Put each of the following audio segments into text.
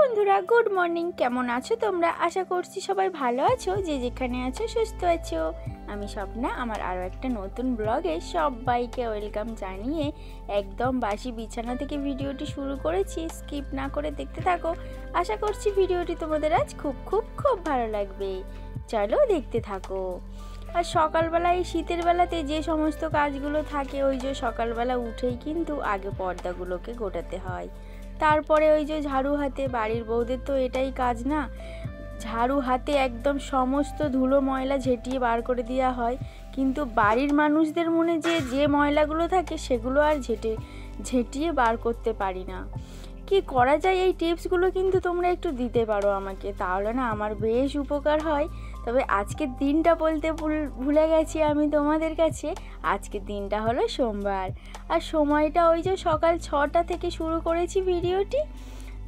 বন্ধুরা, good morning. কেমন আছো তোমরা? আশা করছি সবাই ভালো আছো, যে যেখানে আছো সুস্থ আছো। আমি স্বপ্না, আমার আরও একটা নতুন ব্লগে সবাইকে ওয়েলকাম জানিয়ে একদম বাসি বিছানা থেকে ভিডিওটি শুরু করেছি। স্কিপ না করে দেখতে থাকো। আশা করছি ভিডিওটি তোমাদের আজ খুব খুব খুব ভালো লাগবে। চলো দেখতে থাকো। আর সকালবেলা এই শীতের বেলাতে যে সমস্ত কাজগুলো থাকে, ওই যে সকালবেলা উঠেই কিন্তু আগে পর্দাগুলোকে গোটাতে হয়, তারপরে ওই যে ঝাড়ু হাতে, বাড়ির বউদের তো এটাই কাজ না, ঝাড়ু হাতে একদম সমস্ত ধুলো ময়লা ঝেঁটিয়ে বার করে দেওয়া হয়। কিন্তু বাড়ির মানুষদের মনে যে ময়লাগুলো থাকে সেগুলো আর ঝেঁটিয়ে বার করতে পারি না। কি করা যায়, এই টিপসগুলো কিন্তু তোমরা একটু দিতে পারো আমাকে, তাহলে না আমার বেশ উপকার হয়। তবে আজকের দিনটা বলতে ভুলে গেছি আমি তোমাদের কাছে। আজকের দিনটা হলো সোমবার, আর সময়টা ওই যে সকাল 6টা থেকে শুরু করেছি ভিডিওটি।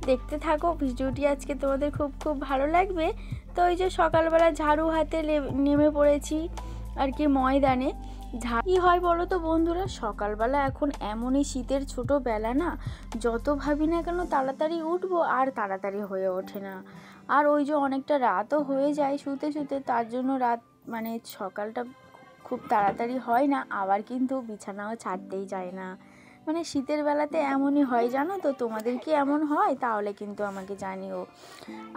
দেখতে থাকো, ভিডিওটি আজকে তোমাদের খুব খুব ভালো লাগবে। তো ওই যে সকালবেলা ঝাড়ু হাতে নেমে পড়েছি আর কি ময়দানে। কী হয় বলো তো বন্ধুরা, সকালবেলা এখন এমনই শীতের ছোটোবেলা না, যত ভাবি না কেন তাড়াতাড়ি উঠবো আর তাড়াতাড়ি হয়ে ওঠে না। আর ওই যে অনেকটা রাতও হয়ে যায় শুতে শুতে, তার জন্য রাত মানে সকালটা খুব তাড়াতাড়ি হয় না, আবার কিন্তু বিছানাও ছাড়তেই যায় না। মানে শীতের বেলাতে এমনই হয়, জানো তো? তোমাদের কি এমন হয়? তাহলে কিন্তু আমাকে জানিও।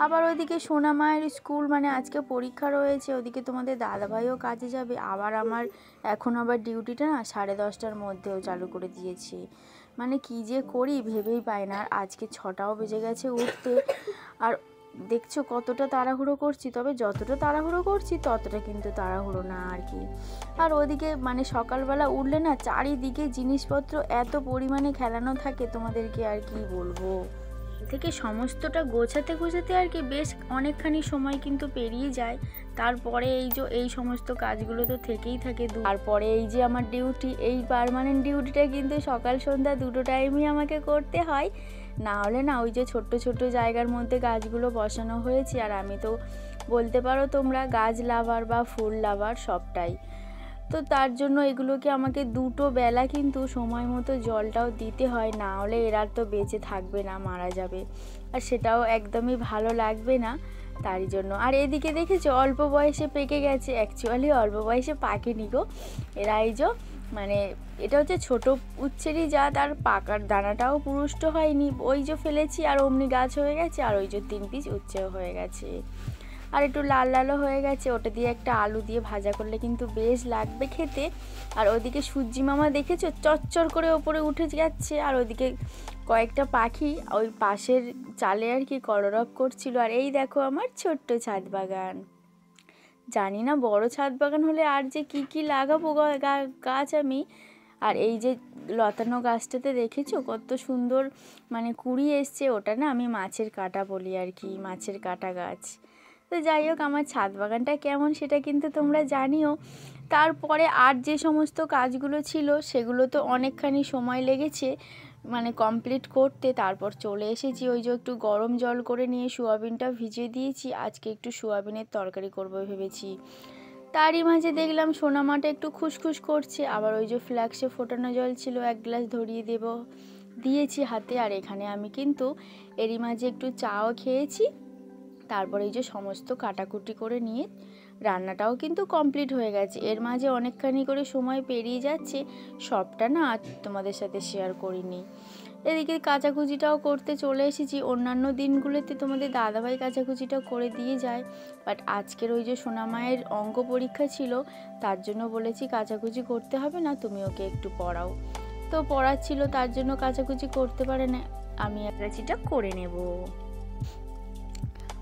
আবার ওইদিকে সোনা মায়ের স্কুল, মানে আজকে পরীক্ষা রয়েছে, ওদিকে তোমাদের দাদাভাইও কাজে যাবে। আবার আমার এখন আবার ডিউটিটা না 10:30টার মধ্যেও চালু করে দিয়েছি। মানে কি যে করি ভেবেই পাই না। আর আজকে 6টাও বেজে গেছে উঠতে। আর দেখছো কতটা তাড়াহুড়ো করছি, তবে যতটা তাড়াহুড়ো করছি ততটা কিন্তু তাড়াহুড়ো না আর কি। আর ওদিকে মানে সকালবেলা উঠলে না চারিদিকে জিনিসপত্র এত পরিমাণে খেলানো থাকে, তোমাদেরকে আর কি বলবো। থেকে সমস্তটা গোছাতে আর কি বেশ অনেকখানি সময় কিন্তু পেরিয়ে যায়। তারপরে এই সমস্ত কাজগুলো তো থেকেই থাকে। তারপরে এই যে আমার ডিউটি, এই পার্মানেন্ট ডিউটিটা কিন্তু সকাল সন্ধ্যা দুটো টাইমই আমাকে করতে হয়। না হলে না ওই যে ছোট্ট ছোট্ট জায়গার মধ্যে গাছগুলো বসানো হয়েছে, আর আমি তো বলতে পারো তোমরা গাছ লাভার বা ফুল লাভার সবটাই। তো তার জন্য এগুলোকে আমাকে দুটো বেলা কিন্তু সময় মতো জলটাও দিতে হয়, না হলে এরা তো বেঁচে থাকবে না, মারা যাবে। আর সেটাও একদমই ভালো লাগবে না, তারই জন্য। আর এদিকে দেখেছো অল্প বয়সে পেকে গেছে, অ্যাকচুয়ালি অল্প বয়সে পাকেনি গো এরা। এই যে মানে এটা হচ্ছে ছোটো উচ্ছেরই জাত, আর পাকার দানাটাও পুরুষ্ট হয়নি, ওই যে ফেলেছি আর অমনি গাছ হয়ে গেছে। আর ওই যে 3 পিস উচ্ছেও হয়ে গেছে, আর একটু লাল লালও হয়ে গেছে। ওটা দিয়ে একটা আলু দিয়ে ভাজা করলে কিন্তু বেশ লাগবে খেতে। আর ওদিকে সূর্যি মামা দেখেছো চচ্চর করে ওপরে উঠে যাচ্ছে, আর ওদিকে কয়েকটা পাখি ওই পাশের চালে আর কি কলরব করছিল। আর এই দেখো আমার ছোট্ট ছাদ বাগান। জানি না বড় ছাদ বাগান হলে আর যে কি লাগাবো গাছ আমি। আর এই যে লতানো গাছটাতে দেখেছো কত সুন্দর মানে কুড়ি এসছে, ওটা না আমি মাছের কাঁটা বলি আর কি, মাছের কাঁটা গাছ। তো যাই হোক, আমার ছাদ বাগানটা কেমন সেটা কিন্তু তোমরা জানিও। তারপরে আর যে সমস্ত কাজগুলো ছিল সেগুলো তো অনেকখানি সময় লেগেছে মানে কমপ্লিট করতে। তারপর চলে এসেছি, ওই যে একটু গরম জল করে নিয়ে সোয়াবিনটা ভিজিয়ে দিয়েছি। আজকে একটু সোয়াবিনের তরকারি করবো ভেবেছি। তারই মাঝে দেখলাম সোনামাটা একটু খুসখুস করছে, আবার ওই যে ফ্ল্যাক্সে ফোটানো জল ছিল 1 গ্লাস ধরিয়ে দিয়েছি হাতে। আর এখানে আমি কিন্তু এরই মাঝে একটু চাও খেয়েছি। তারপরে এই যে সমস্ত কাটাকুটি করে নিয়ে রান্নাটাও কিন্তু কমপ্লিট হয়ে গেছে। এর মাঝে অনেকখানি করে সময় পেরিয়ে যাচ্ছে, সবটা না আর তোমাদের সাথে শেয়ার করিনি। এদিকে কাচাকুচিটাও করতে চলে এসেছি। অন্যান্য দিনগুলোতে তোমাদের দাদাভাই কাচাকুচিটা করে দিয়ে যায়, বাট আজকের ওই যে সোনামায়ের অঙ্ক পরীক্ষা ছিল, তার জন্য বলেছি কাচাকুচি করতে হবে না, তুমি ওকে একটু পড়াও। তো পড়াচ্ছিল, তার জন্য কাচাকুচি করতে পারে না, আমি কাচাকুচিটা করে নেব।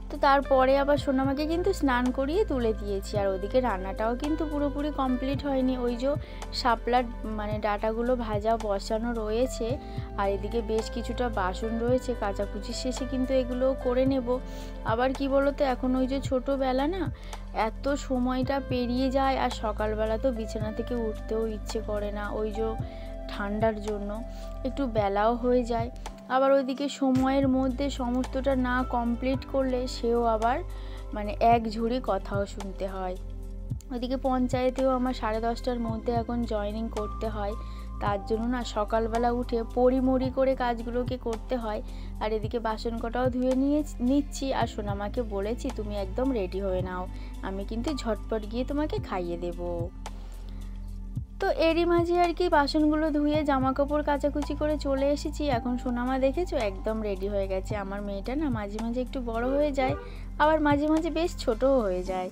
তো তারপরে আবার সোনামাকে কিন্তু স্নান করিয়ে তুলে দিয়েছি। আর ওদিকে রান্নাটাও কিন্তু পুরোপুরি কমপ্লিট হয়নি, ওই যে শাপলার মানে ডাটাগুলো ভাজা বসানো রয়েছে। আর এদিকে বেশ কিছুটা বাসন রয়েছে, কাচাকুচির শেষে কিন্তু এগুলোও করে নেব। আবার কি বলো তো, এখন ওই যে ছোটোবেলা না এত সময়টা পেরিয়ে যায়, আর সকালবেলা তো বিছানা থেকে উঠতেও ইচ্ছে করে না, ওই যে ঠান্ডার জন্য একটু বেলাও হয়ে যায়। আবার ওইদিকে সময়ের মধ্যে সমস্তটা না কমপ্লিট করলে সেও আবার মানে এক ঝুড়ি কথাও শুনতে হয়। ওইদিকে পঞ্চায়েতেও আমার 10:30টার মধ্যে এখন জয়েনিং করতে হয়, তার জন্য না সকালবেলা উঠে পরিমরি করে কাজগুলোকে করতে হয়। আর এদিকে বাসন কটাও ধুয়ে নিচ্ছি, আর সোনামাকে বলেছি তুমি একদম রেডি হয়ে নাও, আমি কিন্তু ঝটপট গিয়ে তোমাকে খাইয়ে দেবো। তো এরই মাঝে আর কি বাসনগুলো ধুয়ে জামা কাপড় কাচাকুচি করে চলে এসেছি। এখন সোনামা দেখেছো একদম রেডি হয়ে গেছে। আমার মেয়েটা না মাঝে মাঝে একটু বড় হয়ে যায়, আবার মাঝে মাঝে বেশ ছোটও হয়ে যায়।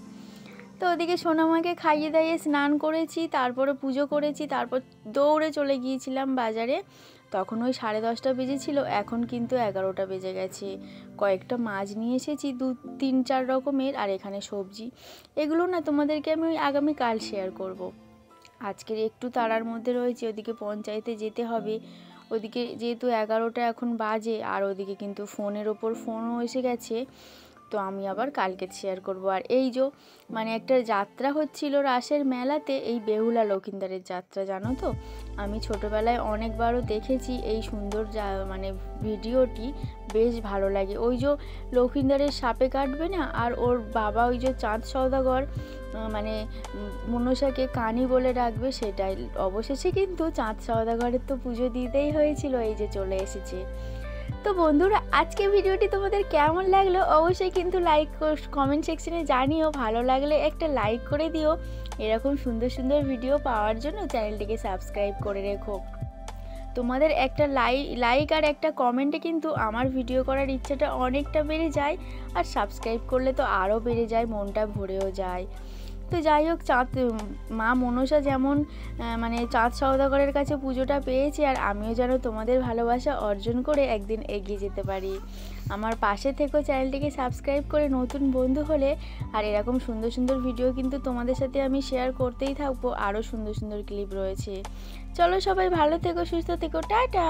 তো ওদিকে সোনামাকে খাইয়ে দাইয়ে স্নান করেছি, তারপরে পুজো করেছি, তারপর দৌড়ে চলে গিয়েছিলাম বাজারে। তখন ওই 10:30 বেজেছিল, এখন কিন্তু 11টা বেজে গেছে। কয়েকটা মাছ নিয়ে এসেছি, 2-3-4 রকমের, আর এখানে সবজি। এগুলো না তোমাদেরকে আমি ওই আগামীকাল শেয়ার করব। আজকের একটু তাড়ার মধ্যে রয়েছে, ওদিকে পঞ্চায়েতে যেতে হবে। ওদিকে যেহেতু 11টা এখন বাজে, আর ওদিকে কিন্তু ফোনের ওপর ফোনও এসে গেছে, তো আমি আবার কালকে শেয়ার করব। আর এই যে মানে একটা যাত্রা হচ্ছিল রাসের মেলাতে, এই বেহুলা লক্ষিন্দারের যাত্রা, জানো তো আমি ছোটোবেলায় অনেকবারও দেখেছি এই সুন্দর মানে ভিডিওটি, বেশ ভালো লাগে। ওই যে লক্ষিন্দারের সাপে কাটবে না, আর ওর বাবা ওই যে চাঁদ সওদাগর মানে মনসাকে কানি বলে ডাকবে, সেটাই। অবশেষে কিন্তু চাঁদ সওদাগরের তো পুজো দিতেই হয়েছিল, এই যে চলে এসেছে। তো বন্ধুরা, আজকে ভিডিওটি তোমাদের কেমন লাগলো অবশ্যই কিন্তু লাইক কমেন্ট সেকশনে জানিও। ভালো লাগলে একটা লাইক করে দিও। এরকম সুন্দর সুন্দর ভিডিও পাওয়ার জন্য চ্যানেলটিকে সাবস্ক্রাইব করে রেখো। তোমাদের একটা লাইক আর একটা কমেন্টে কিন্তু আমার ভিডিও করার ইচ্ছাটা অনেকটা বেড়ে যায়, আর সাবস্ক্রাইব করলে তো আরও বেড়ে যায়, মনটা ভরেও যায়। তো যাই হোক, মা মনসা যেমন মানে চাঁদ সওদাগরের কাছে পুজোটা পেয়েছে, আর আমিও যেন তোমাদের ভালোবাসা অর্জন করে একদিন এগিয়ে যেতে পারি। আমার পাশে থেকেও চ্যানেলটিকে সাবস্ক্রাইব করে নতুন বন্ধু হলে, আর এরকম সুন্দর সুন্দর ভিডিও কিন্তু তোমাদের সাথে আমি শেয়ার করতেই থাকবো। আরও সুন্দর সুন্দর ক্লিপ রয়েছে। চলো সবাই ভালো থেকো, সুস্থ থেকো, টাটা।